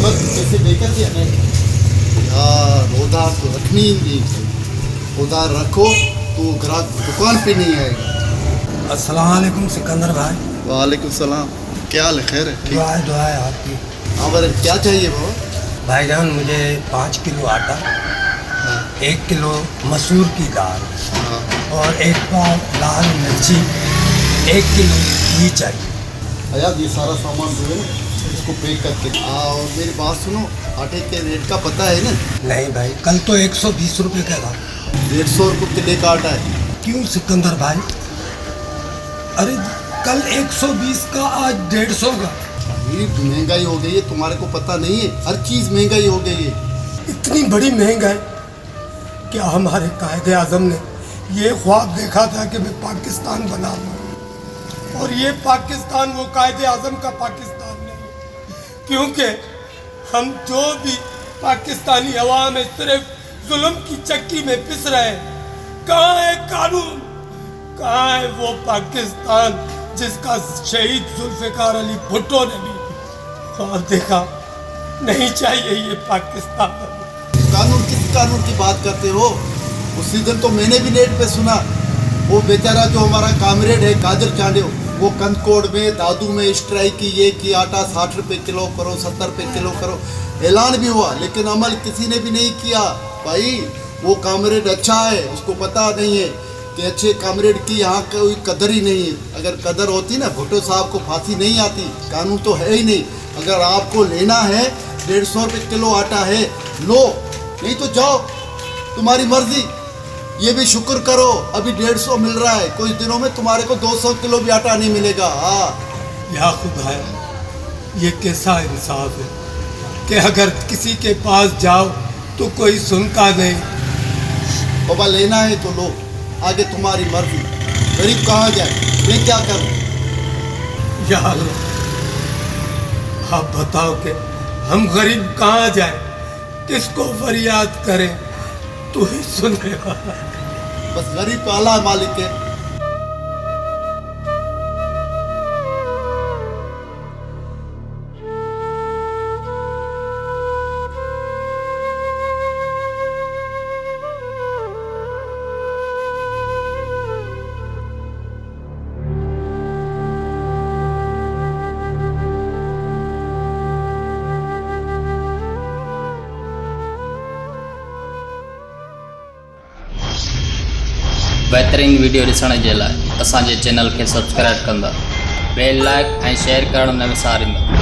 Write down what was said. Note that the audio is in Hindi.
बस पैसे देकर दिया नहीं यार, उधार तो रखनी ही नहीं चाहिए। उधार रखो तो ग्राहक दुकान पे नहीं आएगा। अस्सलाम वालेकुम सिकंदर भाई। वालेकुम सलाम, क्या हाल है? खैर है? ठीक। दुआ है आपकी। हाँ पर क्या चाहिए बाबा? भाईजान मुझे 5 किलो आटा, 1 किलो मसूर की दाल हाँ। और 1 पाव लाल मिर्ची, 1 किलो घी चाहिए। यार ये सारा सामान जो है ना इसको पैक करके। और मेरी बात सुनो, आटे के रेट का पता है ना? नहीं भाई, कल तो 120 रुपये का था। 150 रुपये किलो का आटा है। क्यों सिकंदर भाई? अरे कल 120 का, आज 150 का। ये महंगाई हो गई है, तुम्हारे को पता नहीं है? हर चीज़ महंगाई हो गई है। इतनी बड़ी महंगाई, क्या हमारे कायदे आज़म ने ये ख्वाब देखा था कि मैं पाकिस्तान बना लूँ? और ये पाकिस्तान वो कायदे आज़म का पाकिस्तान नहीं, क्योंकि हम जो भी पाकिस्तानी अवाम है सिर्फ जुल्म की चक्की में पिस रहे हैं। कहाँ है कानून? कहाँ है वो पाकिस्तान जिसका शहीद जुल्फ़िकार अली भुट्टो ने भी ख्वाब देखा? नहीं चाहिए ये पाकिस्तान। कानून, किस कानून की बात करते हो? उसी दिन तो मैंने भी नेट पे सुना, वो बेचारा जो हमारा कामरेड है काजल चांडियो, वो कंदकोट में दादू में स्ट्राइक की, ये कि आटा 60 रुपये किलो करो, 70 रुपये किलो करो, ऐलान भी हुआ लेकिन अमल किसी ने भी नहीं किया। भाई वो कामरेड अच्छा है, उसको पता नहीं है कि अच्छे कामरेड की यहाँ कोई कदर ही नहीं है। अगर कदर होती ना भुट्टो साहब को फांसी नहीं आती। कानून तो है ही नहीं। अगर आपको लेना है 150 रुपये किलो आटा है, लो, नहीं तो जाओ, तुम्हारी मर्जी। ये भी शुक्र करो अभी 150 मिल रहा है, कुछ दिनों में तुम्हारे को 200 किलो भी आटा नहीं मिलेगा। हाँ या खुदा, ये कैसा इंसाफ है कि अगर किसी के पास जाओ तो कोई सुनता नहीं। बाबा लेना है तो लो, आगे तुम्हारी मर्जी। गरीब कहाँ जाए, मैं क्या करूँ? या अल्लाह, आप बताओ कि हम गरीब कहाँ जाए, किसको फरियाद करें? तू ही सुन ले। बस गरीब का अल्लाह मालिक है। बेहतरीन वीडियो ॾिसण जे लाइ असांजे चैनल खे सब्सक्राइब कंदा, बेल लाइक ऐं शेयर करणु न विसारींदा।